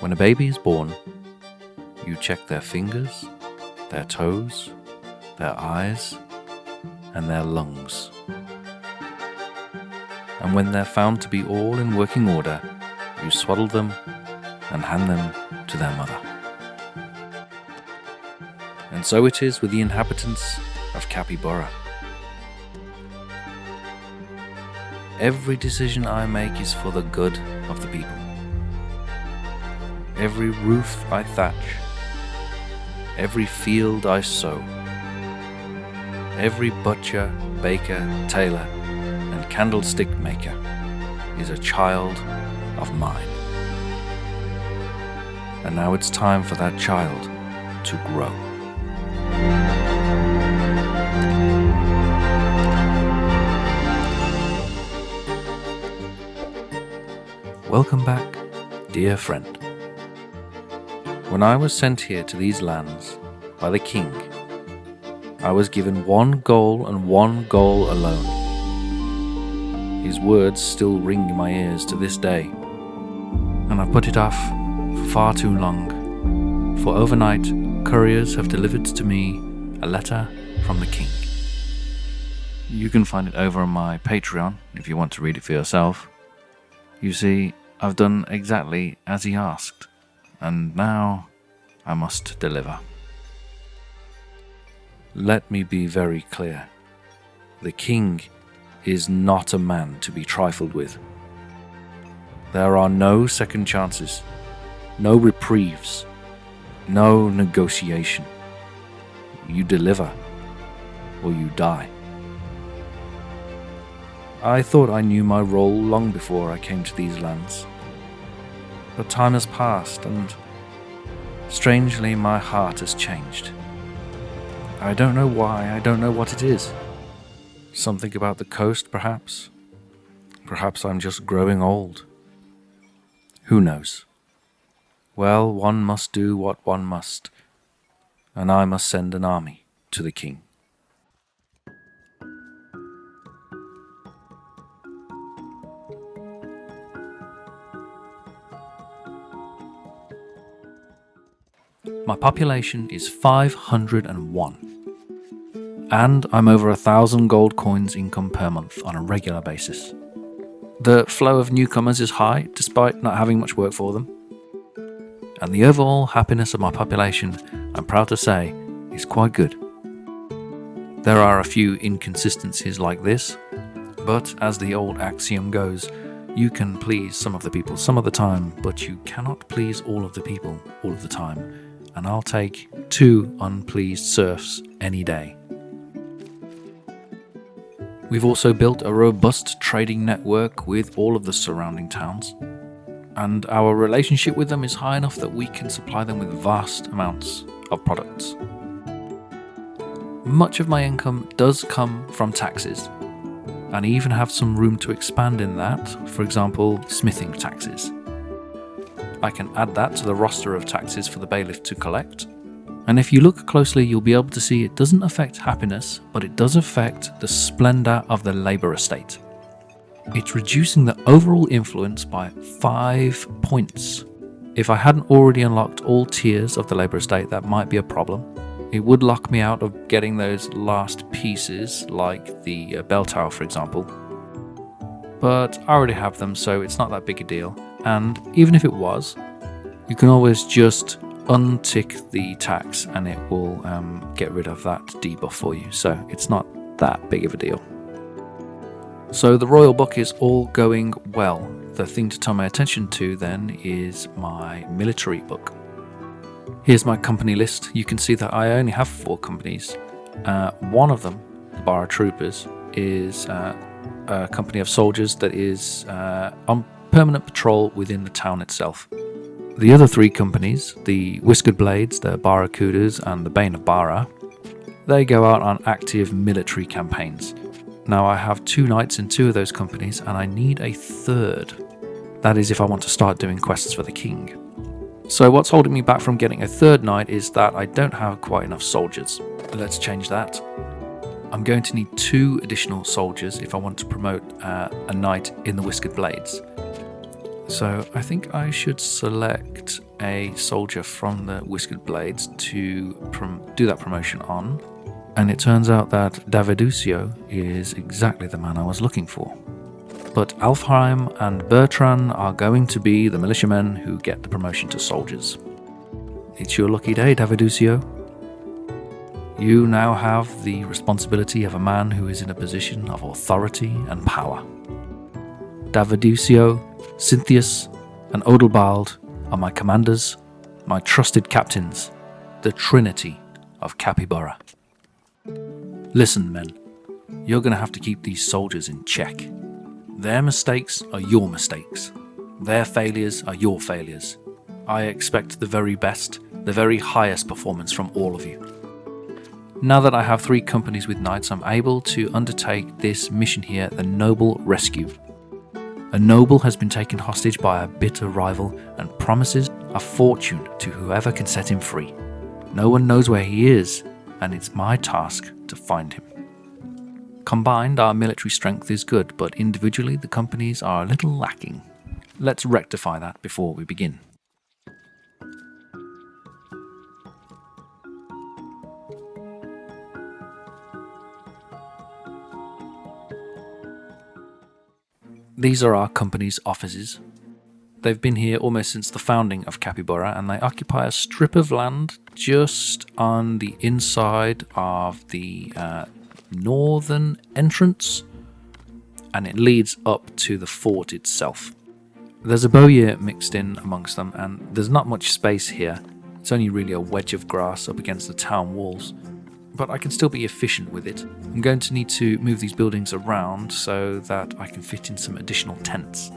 When a baby is born, you check their fingers, their toes, their eyes, and their lungs. And when they're found to be all in working order, you swaddle them and hand them to their mother. And so it is with the inhabitants of Capi Bara. Every decision I make is for the good of the people. Every roof I thatch, every field I sow, every butcher, baker, tailor, and candlestick maker is a child of mine. And now it's time for that child to grow. Welcome back, dear friend. When I was sent here to these lands by the king, I was given one goal and one goal alone. His words still ring in my ears to this day, and I've put it off for far too long, for overnight couriers have delivered to me a letter from the king. You can find it over on my Patreon if you want to read it for yourself. You see, I've done exactly as he asked, and now I must deliver. Let me be very clear. The king is not a man to be trifled with. There are no second chances, no reprieves, no negotiation. You deliver, or you die. I thought I knew my role long before I came to these lands. But time has passed, and strangely my heart has changed. I don't know why, I don't know what it is. Something about the coast, perhaps? Perhaps I'm just growing old. Who knows? Well, one must do what one must, and I must send an army to the king. My population is 501, and I'm over 1,000 gold coins income per month on a regular basis. The flow of newcomers is high, despite not having much work for them. And the overall happiness of my population, I'm proud to say, is quite good. There are a few inconsistencies like this, but as the old axiom goes, you can please some of the people some of the time, but you cannot please all of the people all of the time. And I'll take 2 unpleased serfs any day. We've also built a robust trading network with all of the surrounding towns, and our relationship with them is high enough that we can supply them with vast amounts of products. Much of my income does come from taxes, and I even have some room to expand in that, for example, smithing taxes. I can add that to the roster of taxes for the bailiff to collect. And if you look closely, you'll be able to see it doesn't affect happiness, but it does affect the splendor of the labor estate. It's reducing the overall influence by 5 points. If I hadn't already unlocked all tiers of the labor estate, that might be a problem. It would lock me out of getting those last pieces, like the bell tower, for example. But I already have them, so it's not that big a deal. And even if it was, you can always just untick the tax and it will get rid of that debuff for you. So it's not that big of a deal. So the royal book is all going well. The thing to turn my attention to then is my military book. Here's my company list. You can see that I only have 4 companies. One of them, the Bara Troopers, is a company of soldiers that is on permanent patrol within the town itself. The other 3 companies, the Whiskered Blades, the Barracudas, and the Bane of Bara, they go out on active military campaigns. Now I have 2 knights in 2 of those companies, and I need a 3rd. That is if I want to start doing quests for the king. So what's holding me back from getting a 3rd knight is that I don't have quite enough soldiers. Let's change that. I'm going to need 2 additional soldiers if I want to promote a knight in the Whiskered Blades. So I think I should select a soldier from the Whiskered Blades to do that promotion on. And it turns out that Daviducio is exactly the man I was looking for. But Alfheim and Bertrand are going to be the militiamen who get the promotion to soldiers. It's your lucky day, Daviducio. You now have the responsibility of a man who is in a position of authority and power. Daviducio, Cynthius, and Odelbald are my commanders, my trusted captains, the Trinity of Capi Bara. Listen, men, you're going to have to keep these soldiers in check. Their mistakes are your mistakes. Their failures are your failures. I expect the very best, the very highest performance from all of you. Now that I have 3 companies with knights, I'm able to undertake this mission here, the Noble Rescue. A noble has been taken hostage by a bitter rival and promises a fortune to whoever can set him free. No one knows where he is, and it's my task to find him. Combined, our military strength is good, but individually the companies are a little lacking. Let's rectify that before we begin. These are our company's offices. They've been here almost since the founding of Capi Bara, and they occupy a strip of land just on the inside of the northern entrance, and it leads up to the fort itself. There's a bowyer mixed in amongst them, and there's not much space here. It's only really a wedge of grass up against the town walls, but I can still be efficient with it. I'm going to need to move these buildings around so that I can fit in some additional tents.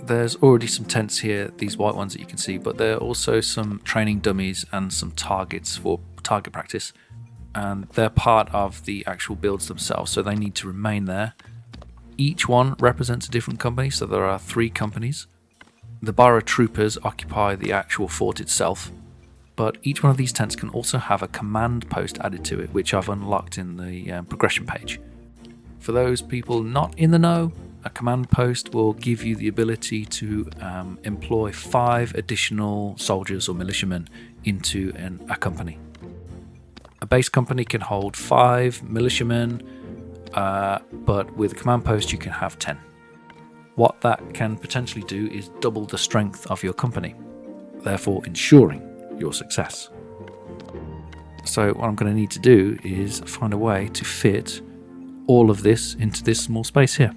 There's already some tents here, these white ones that you can see, but there are also some training dummies and some targets for target practice, and they're part of the actual builds themselves, so they need to remain there. Each one represents a different company, so there are 3 companies. The Bara troopers occupy the actual fort itself, but each one of these tents can also have a command post added to it, which I've unlocked in the progression page. For those people not in the know, a command post will give you the ability to employ 5 additional soldiers or militiamen into a company. A base company can hold 5 militiamen, but with a command post you can have 10. What that can potentially do is double the strength of your company, therefore ensuring your success. So what I'm going to need to do is find a way to fit all of this into this small space here.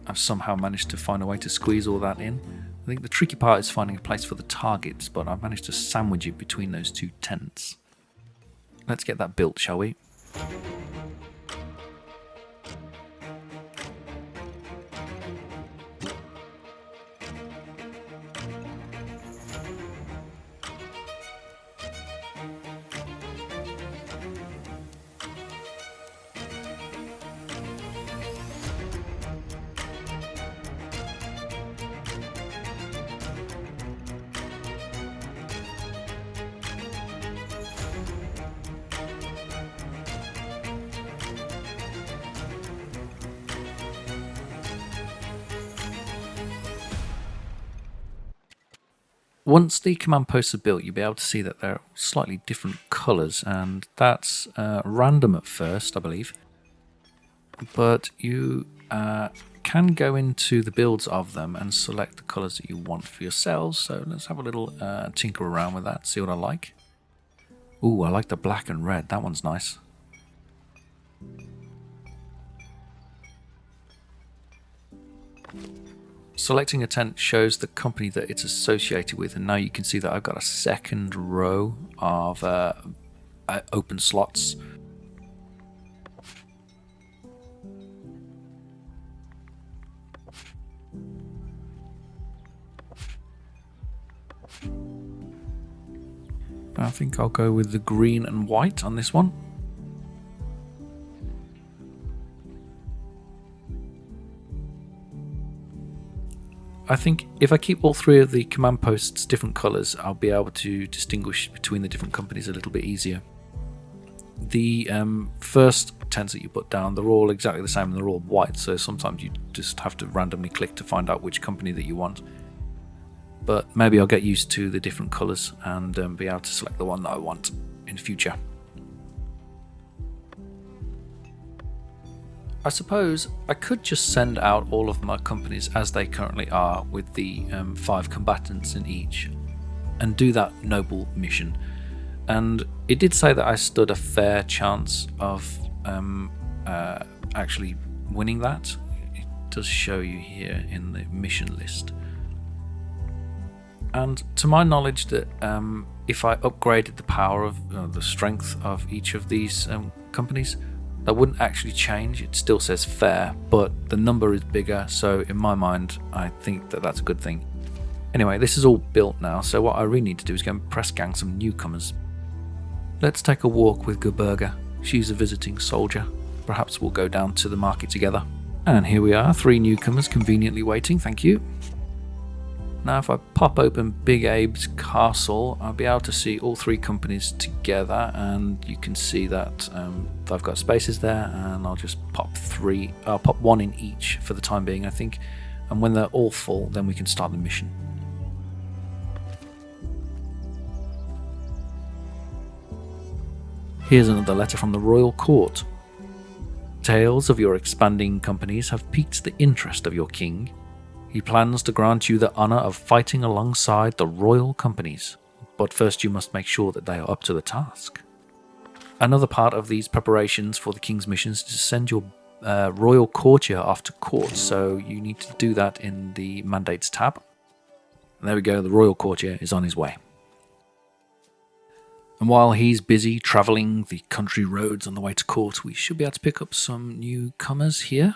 I've somehow managed to find a way to squeeze all that in. I think the tricky part is finding a place for the targets, but I've managed to sandwich it between those 2 tents. Let's get that built, shall we? Once the command posts are built, you'll be able to see that they're slightly different colours, and that's random at first, I believe. But you can go into the builds of them and select the colours that you want for yourselves. So let's have a little tinker around with that, see what I like. Ooh, I like the black and red. That one's nice. Selecting a tent shows the company that it's associated with, and now you can see that I've got a second row of open slots. I think I'll go with the green and white on this one. I think if I keep all three of the command posts different colours, I'll be able to distinguish between the different companies a little bit easier. The first tents that you put down, they're all exactly the same and they're all white, so sometimes you just have to randomly click to find out which company that you want. But maybe I'll get used to the different colours and be able to select the one that I want in future. I suppose I could just send out all of my companies as they currently are with the 5 combatants in each and do that noble mission. And it did say that I stood a fair chance of actually winning that. It does show you here in the mission list. And to my knowledge that if I upgraded the power of the strength of each of these companies, that wouldn't actually change. It still says fair, but the number is bigger, so in my mind I think that that's a good thing. Anyway, this is all built now, so what I really need to do is go and press gang some newcomers. Let's take a walk with Gerberga. She's a visiting soldier. Perhaps we'll go down to the market together. And here we are, 3 newcomers conveniently waiting, thank you. Now if I pop open Big Abe's castle, I'll be able to see all 3 companies together, and you can see that I've got spaces there, and I'll just pop 3, I'll pop 1 in each for the time being I think, and when they're all full then we can start the mission. Here's another letter from the royal court. Tales of your expanding companies have piqued the interest of your king. He plans to grant you the honour of fighting alongside the royal companies, but first you must make sure that they are up to the task. Another part of these preparations for the king's missions is to send your royal courtier off to court, so you need to do that in the mandates tab. And there we go, the royal courtier is on his way. And while he's busy travelling the country roads on the way to court, we should be able to pick up some newcomers here.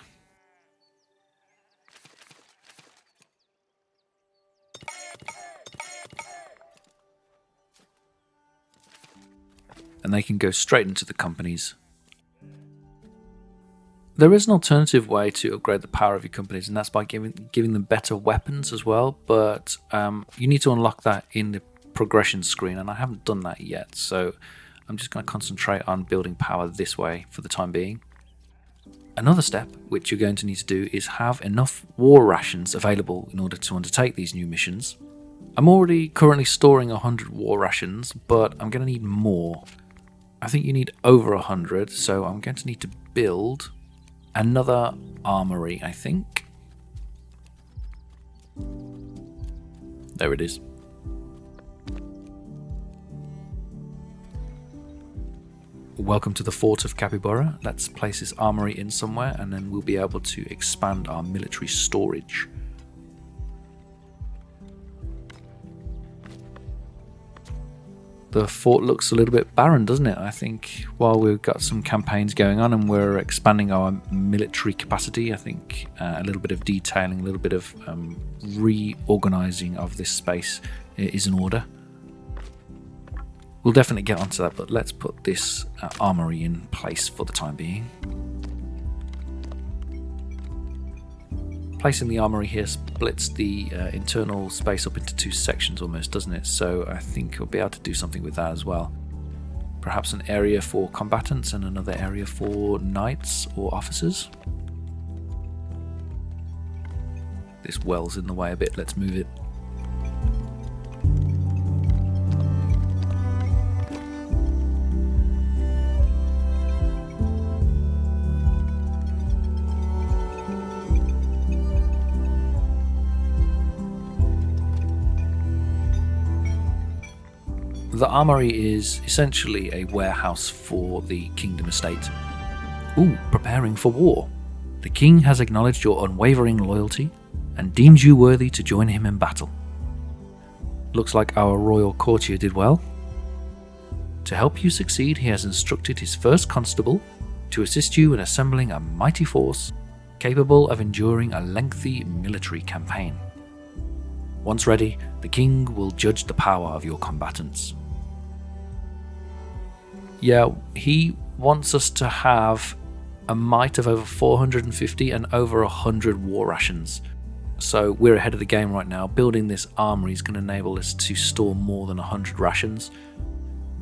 And they can go straight into the companies. There is an alternative way to upgrade the power of your companies, and that's by giving them better weapons as well, but you need to unlock that in the progression screen, and I haven't done that yet, so I'm just going to concentrate on building power this way for the time being. Another step which you're going to need to do is have enough war rations available in order to undertake these new missions. I'm already currently storing 100 war rations, but I'm going to need more. I think you need over 100, so I'm going to need to build another armory, I think. There it is. Welcome to the fort of Capi Bara. Let's place this armory in somewhere and then we'll be able to expand our military storage. The fort looks a little bit barren, doesn't it? I think while we've got some campaigns going on and we're expanding our military capacity, I think a little bit of detailing, a little bit of reorganizing of this space is in order. We'll definitely get onto that, but let's put this armory in place for the time being. Placing the armory here splits the internal space up into 2 sections almost, doesn't it? So I think we'll be able to do something with that as well. Perhaps an area for combatants and another area for knights or officers. This well's in the way a bit, let's move it. The armory is essentially a warehouse for the kingdom estate. Ooh, preparing for war. The king has acknowledged your unwavering loyalty and deems you worthy to join him in battle. Looks like our royal courtier did well. To help you succeed, he has instructed his first constable to assist you in assembling a mighty force capable of enduring a lengthy military campaign. Once ready, the king will judge the power of your combatants. Yeah, he wants us to have a might of over 450 and over 100 war rations. So we're ahead of the game right now. Building this armory is going to enable us to store more than 100 rations.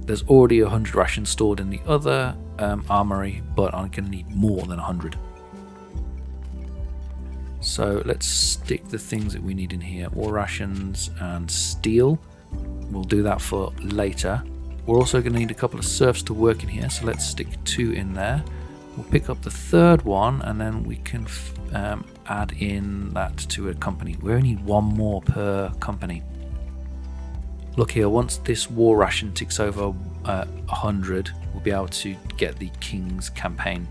There's already 100 rations stored in the other armory, but I'm going to need more than 100. So let's stick the things that we need in here. War rations and steel. We'll do that for later. We're also going to need a couple of serfs to work in here, so let's stick 2 in there. We'll pick up the third one, and then we can add in that to a company. We only need 1 more per company. Look here, once this war ration ticks over 100, we'll be able to get the king's campaign.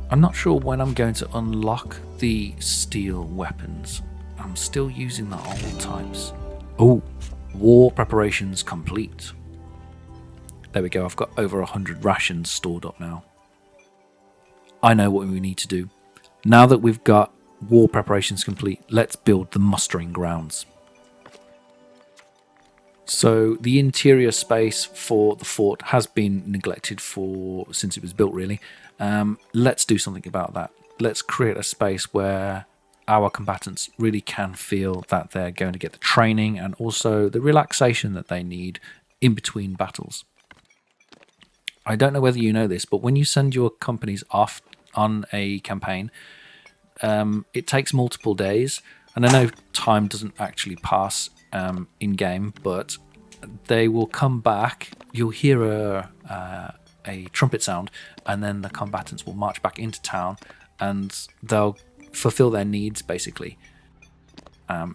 I'm not sure when I'm going to unlock the steel weapons. I'm still using the old types. Oh, war preparations complete. There we go, I've got over 100 rations stored up now. I know what we need to do. Now that we've got war preparations complete, let's build the mustering grounds. So the interior space for the fort has been neglected since it was built, really. Let's do something about that. Let's create a space where our combatants really can feel that they're going to get the training and also the relaxation that they need in between battles. I don't know whether you know this, but when you send your companies off on a campaign, it takes multiple days, and I know time doesn't actually pass in game, but they will come back. You'll hear a trumpet sound, and then the combatants will march back into town, and they'll fulfill their needs, basically.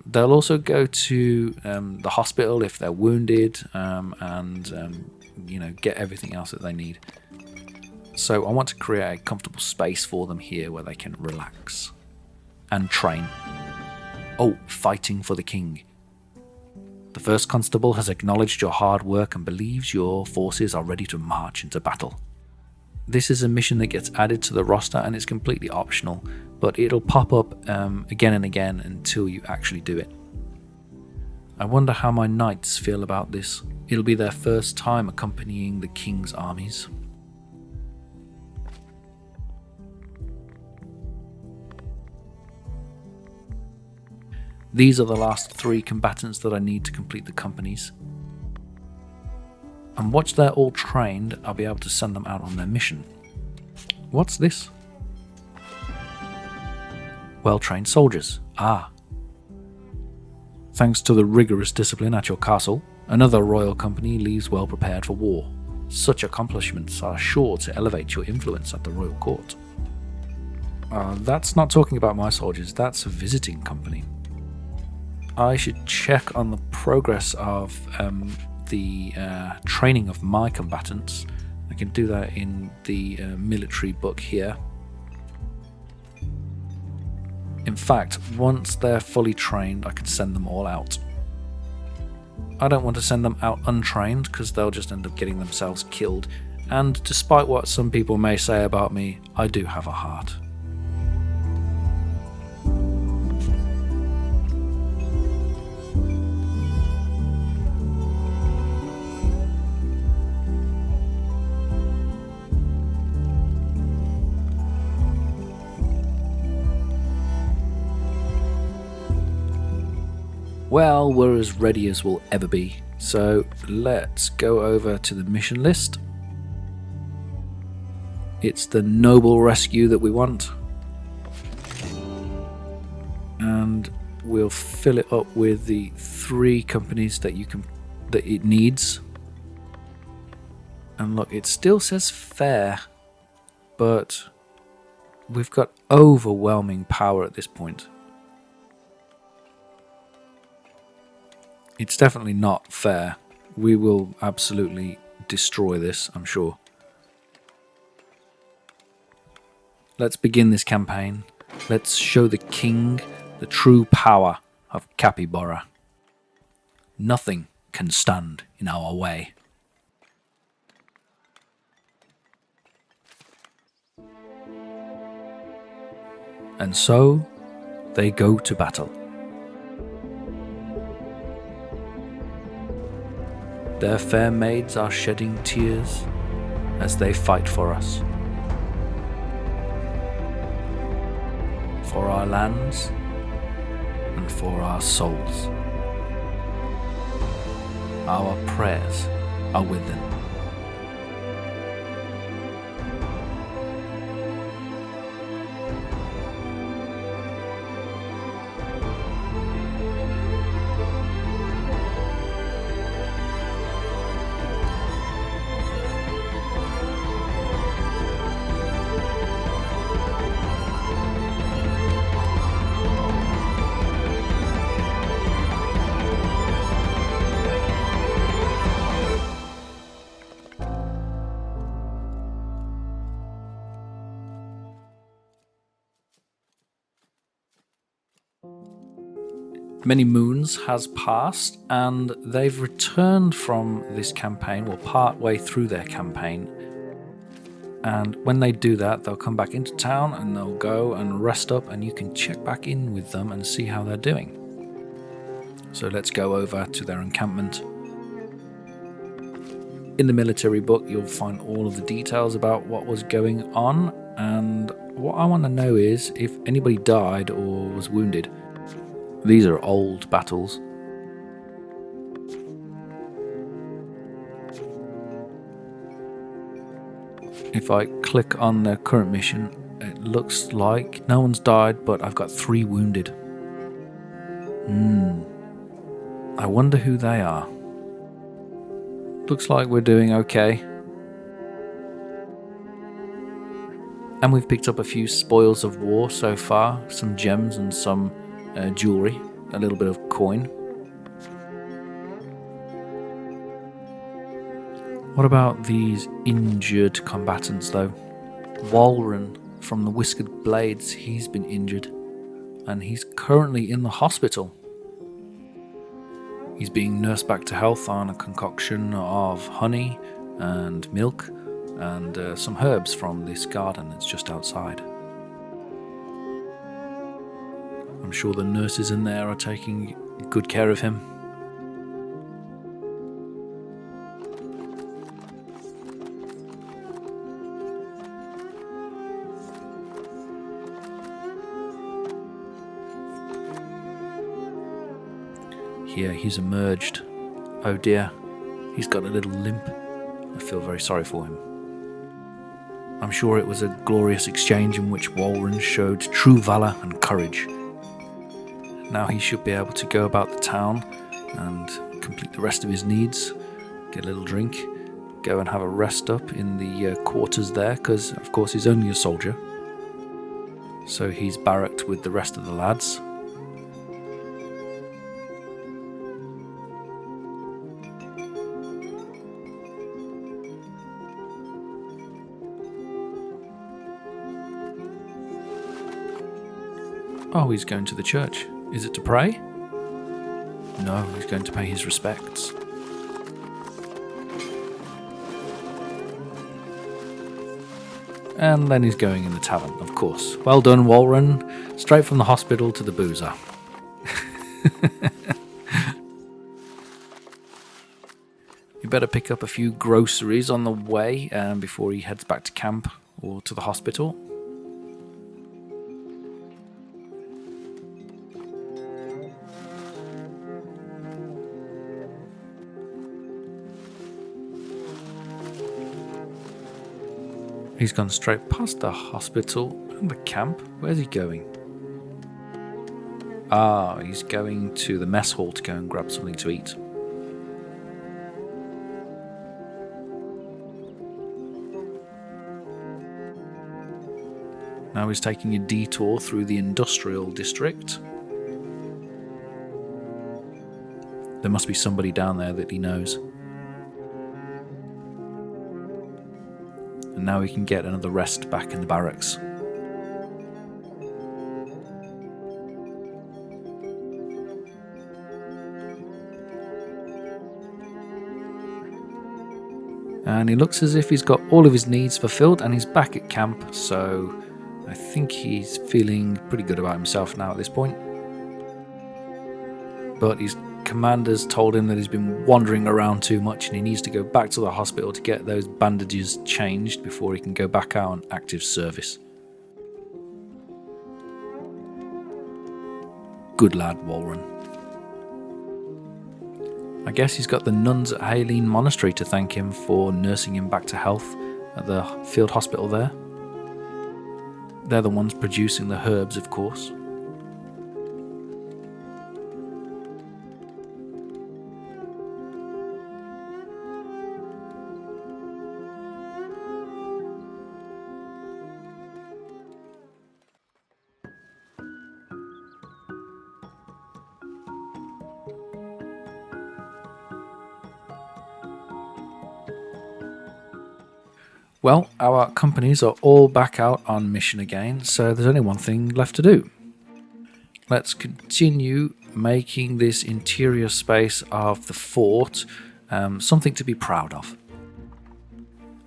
They'll also go to the hospital if they're wounded, and get everything else that they need. So I want to create a comfortable space for them here where they can relax and train. Oh, fighting for the king. The first constable has acknowledged your hard work and believes your forces are ready to march into battle. This is a mission that gets added to the roster, and it's completely optional, but it'll pop up again and again until you actually do it. I wonder how my knights feel about this. It'll be their first time accompanying the king's armies. These are the last 3 combatants that I need to complete the companies. And once they're all trained, I'll be able to send them out on their mission. What's this? Well-trained soldiers. Ah. Thanks to the rigorous discipline at your castle, another royal company leaves well prepared for war. Such accomplishments are sure to elevate your influence at the royal court. That's not talking about my soldiers, that's a visiting company. I should check on the progress of the training of my combatants. I can do that in the military book here. In fact, once they're fully trained, I can send them all out. I don't want to send them out untrained because they'll just end up getting themselves killed. And despite what some people may say about me, I do have a heart. Well, we're as ready as we'll ever be, so let's go over to the mission list. It's the noble rescue that we want, and we'll fill it up with the 3 companies that it needs. And look, it still says fair, but we've got overwhelming power at this point. It's definitely not fair. We will absolutely destroy this, I'm sure. Let's begin this campaign. Let's show the king the true power of Capi Bara. Nothing can stand in our way. And so they go to battle. Their fair maids are shedding tears as they fight for us. For our lands and for our souls. Our prayers are with them. Many moons has passed and they've returned from this campaign, or part way through their campaign. And when they do that, they'll come back into town and they'll go and rest up, and you can check back in with them and see how they're doing. So let's go over to their encampment. In the military book, you'll find all of the details about what was going on, and what I want to know is if anybody died or was wounded. These are old battles. If I click on their current mission, it looks like no one's died, but I've got 3 wounded. I wonder who they are. Looks like we're doing okay. And we've picked up a few spoils of war so far, some gems and some jewellery, a little bit of coin. What about these injured combatants though? Walren from the Whiskered Blades, he's been injured and he's currently in the hospital. He's being nursed back to health on a concoction of honey and milk and some herbs from this garden that's just outside. I'm sure the nurses in there are taking good care of him. Here he's emerged. Oh dear, he's got a little limp. I feel very sorry for him. I'm sure it was a glorious exchange in which Walren showed true valour and courage. Now he should be able to go about the town and complete the rest of his needs, get a little drink, go and have a rest up in the quarters there, because of course he's only a soldier. So he's barracked with the rest of the lads. Oh, he's going to the church. Is it to pray? No, he's going to pay his respects. And then he's going in the tavern, of course. Well done, Walren. Straight from the hospital to the boozer. You better pick up a few groceries on the way before he heads back to camp or to the hospital. He's gone straight past the hospital and the camp. Where's he going? Ah, he's going to the mess hall to go and grab something to eat. Now he's taking a detour through the industrial district. There must be somebody down there that he knows. And now we can get another rest back in the barracks. And he looks as if he's got all of his needs fulfilled and he's back at camp, so I think he's feeling pretty good about himself now at this point. But his commanders told him that he's been wandering around too much and he needs to go back to the hospital to get those bandages changed before he can go back out on active service. Good lad, Walren. I guess he's got the nuns at Haleen Monastery to thank him for nursing him back to health at the field hospital there. They're the ones producing the herbs, of course. Well, our companies are all back out on mission again, so there's only one thing left to do. Let's continue making this interior space of the fort something to be proud of.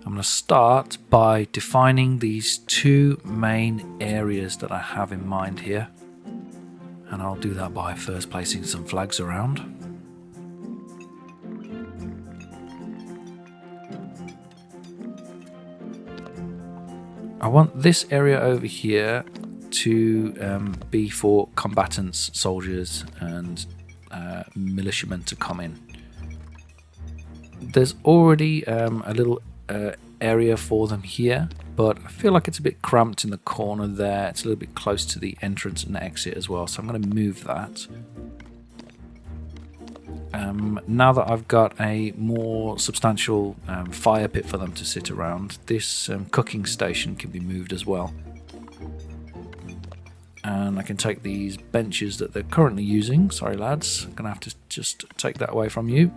I'm going to start by defining these two main areas that I have in mind here. And I'll do that by first placing some flags around. I want this area over here to be for combatants, soldiers and militiamen to come in. There's already a little area for them here, but I feel like it's a bit cramped in the corner there. It's a little bit close to the entrance and exit as well, so I'm going to move that. Now that I've got a more substantial fire pit for them to sit around, this cooking station can be moved as well. And I can take these benches that they're currently using. Sorry lads, I'm going to have to just take that away from you.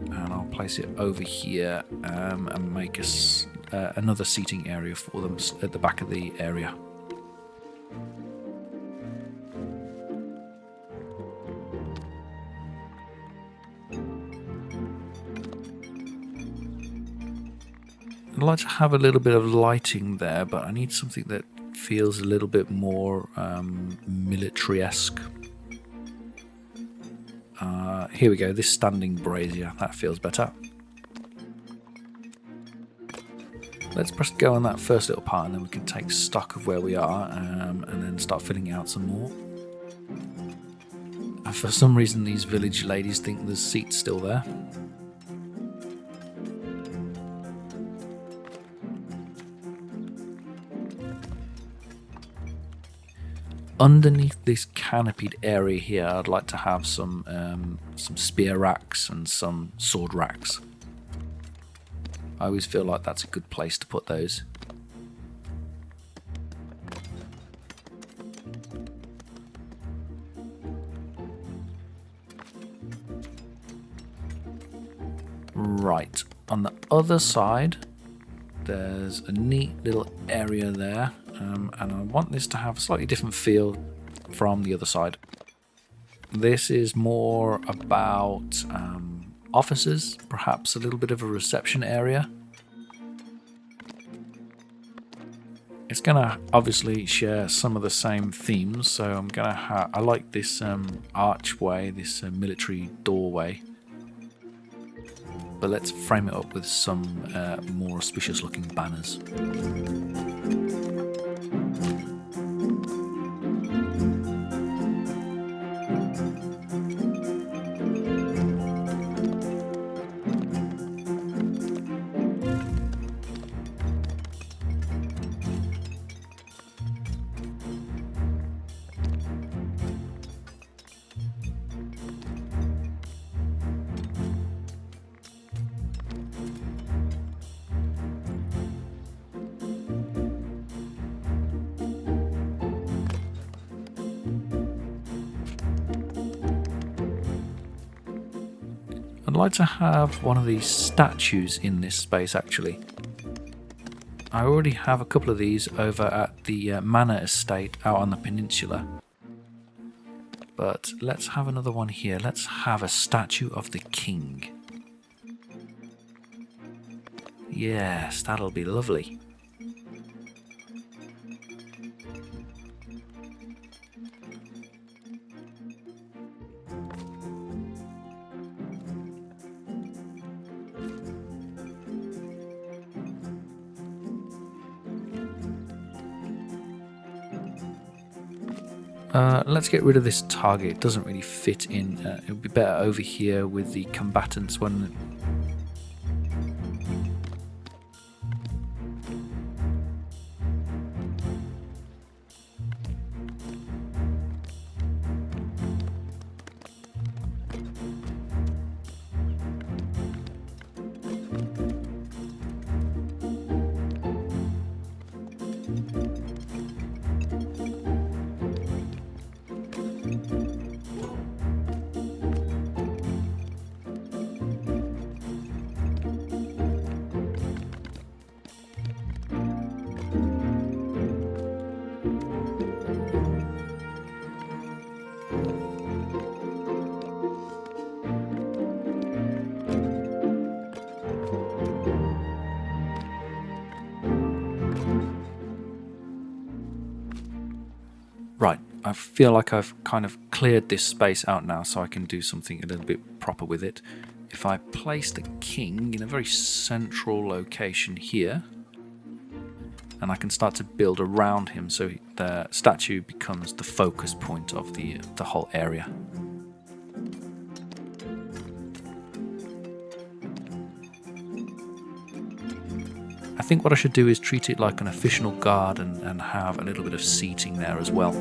And I'll place it over here and make us another seating area for them at the back of the area. I'd like to have a little bit of lighting there, but I need something that feels a little bit more military-esque. Here we go, this standing brazier, that feels better. Let's press go on that first little part and then we can take stock of where we are and then start filling out some more. For some reason these village ladies think there's seats still there. Underneath this canopied area here, I'd like to have some spear racks and some sword racks. I always feel like that's a good place to put those. Right, on the other side, there's a neat little area there. And I want this to have a slightly different feel from the other side. This is more about offices, perhaps a little bit of a reception area. It's going to obviously share some of the same themes, so I'm going to I like this archway, this military doorway. But let's frame it up with some more auspicious looking banners. I'd like to have one of these statues in this space actually. I already have a couple of these over at the manor estate out on the peninsula. But let's have another one here. Let's have a statue of the king. Yes, that'll be lovely. Let's get rid of this target. It doesn't really fit in. It would be better over here with the combatants when... Right, I feel like I've kind of cleared this space out now so I can do something a little bit proper with it. If I place the king in a very central location here, and I can start to build around him so the statue becomes the focus point of the whole area. I think what I should do is treat it like an official garden and have a little bit of seating there as well.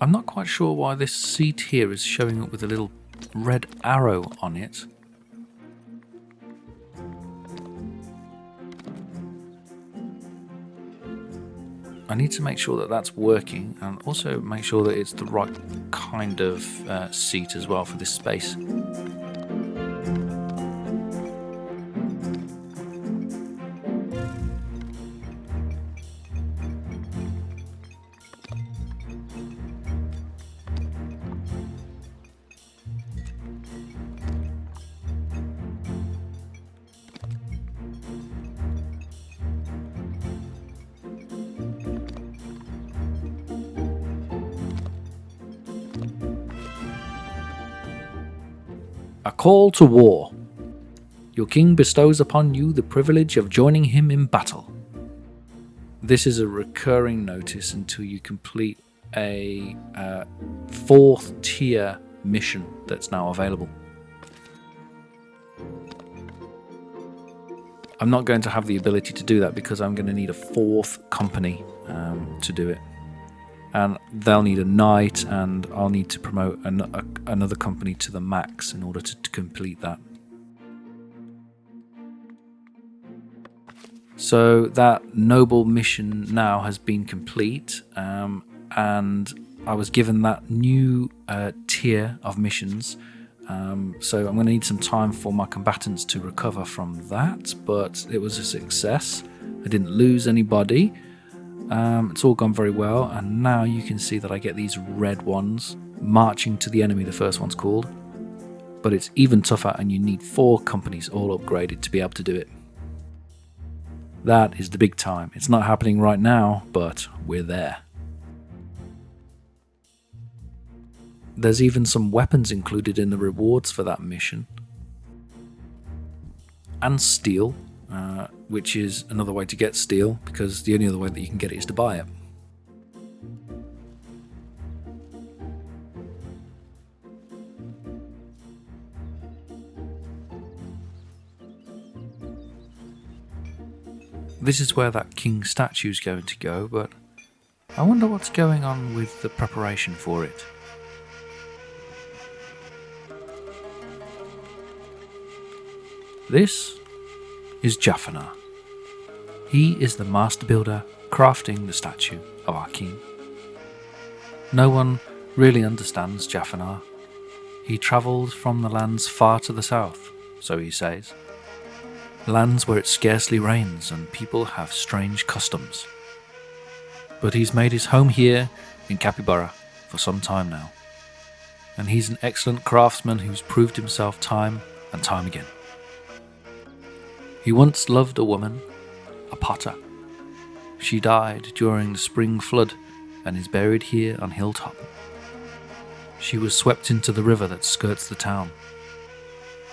I'm not quite sure why this seat here is showing up with a little red arrow on it. I need to make sure that that's working and also make sure that it's the right kind of seat as well for this space. A call to war. Your king bestows upon you the privilege of joining him in battle. This is a recurring notice until you complete a 4th tier mission that's now available. I'm not going to have the ability to do that because I'm going to need a 4th company to do it. And they'll need a knight, and I'll need to promote another company to the max in order to complete that. So that noble mission now has been complete, and I was given that new tier of missions. So I'm going to need some time for my combatants to recover from that, but it was a success. I didn't lose anybody. It's all gone very well, and now you can see that I get these red ones marching to the enemy, the first one's called. But it's even tougher, and you need 4 companies all upgraded to be able to do it. That is the big time. It's not happening right now, but we're there. There's even some weapons included in the rewards for that mission. And steel, which is another way to get steel, because the only other way that you can get it is to buy it. This is where that king statue is going to go, but I wonder what's going on with the preparation for it. This is Jaffana. He is the master builder crafting the statue of our king. No one really understands Jaffana. He travels from the lands far to the south, so he says. Lands where it scarcely rains and people have strange customs. But he's made his home here in Capi Bara for some time now. And he's an excellent craftsman who's proved himself time and time again. He once loved a woman, a potter. She died during the spring flood and is buried here on Hilltop. She was swept into the river that skirts the town,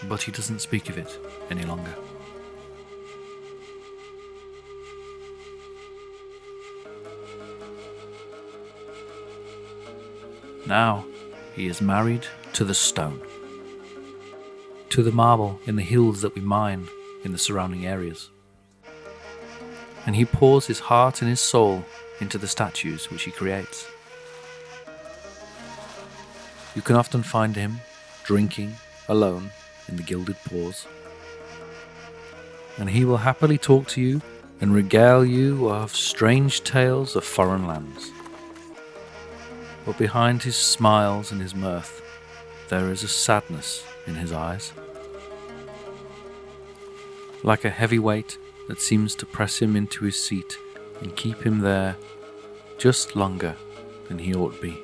but he doesn't speak of it any longer. Now he is married to the stone, to the marble in the hills that we mine in the surrounding areas. And he pours his heart and his soul into the statues which he creates. You can often find him drinking alone in the gilded pause, and he will happily talk to you and regale you of strange tales of foreign lands. But behind his smiles and his mirth, there is a sadness in his eyes, like a heavy weight that seems to press him into his seat and keep him there just longer than he ought to be.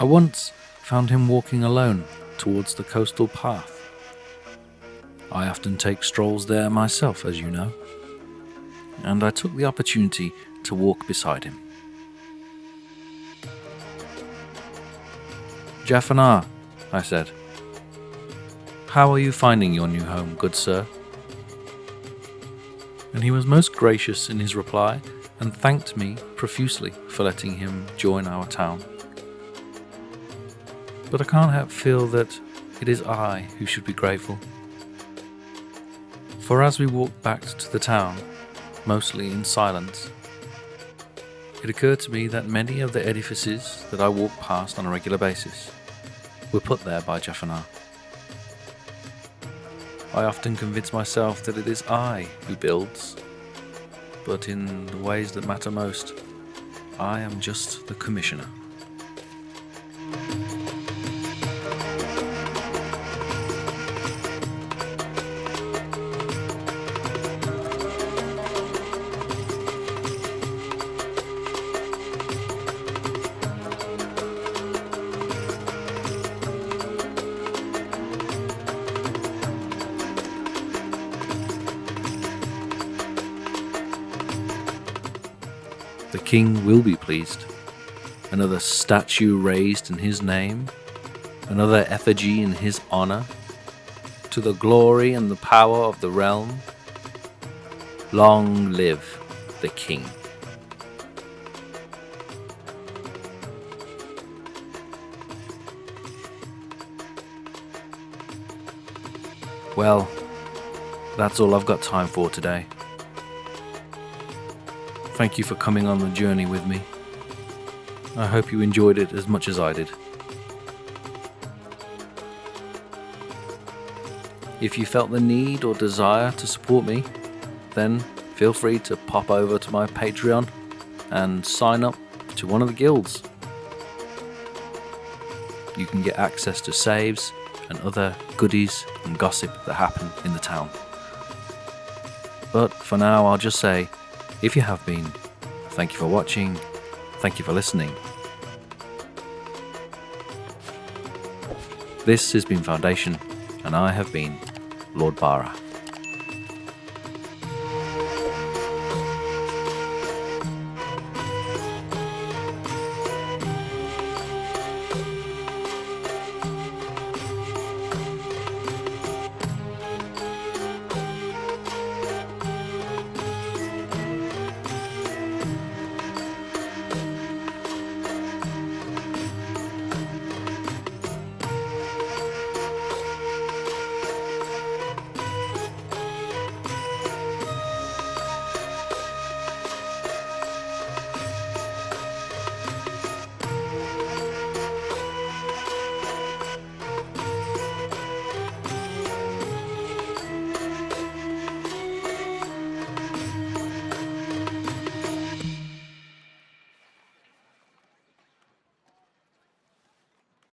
I once found him walking alone towards the coastal path. I often take strolls there myself, as you know, and I took the opportunity to walk beside him. "Jaffana," I said, "how are you finding your new home, good sir?" And he was most gracious in his reply and thanked me profusely for letting him join our town. But I can't help feel that it is I who should be grateful. For as we walked back to the town, mostly in silence, it occurred to me that many of the edifices that I walk past on a regular basis were put there by Jaffana. I often convince myself that it is I who builds, but in the ways that matter most, I am just the commissioner. The king will be pleased. Another statue raised in his name, another effigy in his honor, to the glory and the power of the realm. Long live the king. Well, that's all I've got time for today. Thank you for coming on the journey with me. I hope you enjoyed it as much as I did. If you felt the need or desire to support me, then feel free to pop over to my Patreon and sign up to one of the guilds. You can get access to saves and other goodies and gossip that happen in the town. But for now, I'll just say, if you have been, thank you for watching, thank you for listening, This has been Foundation, and I have been Lord Bara.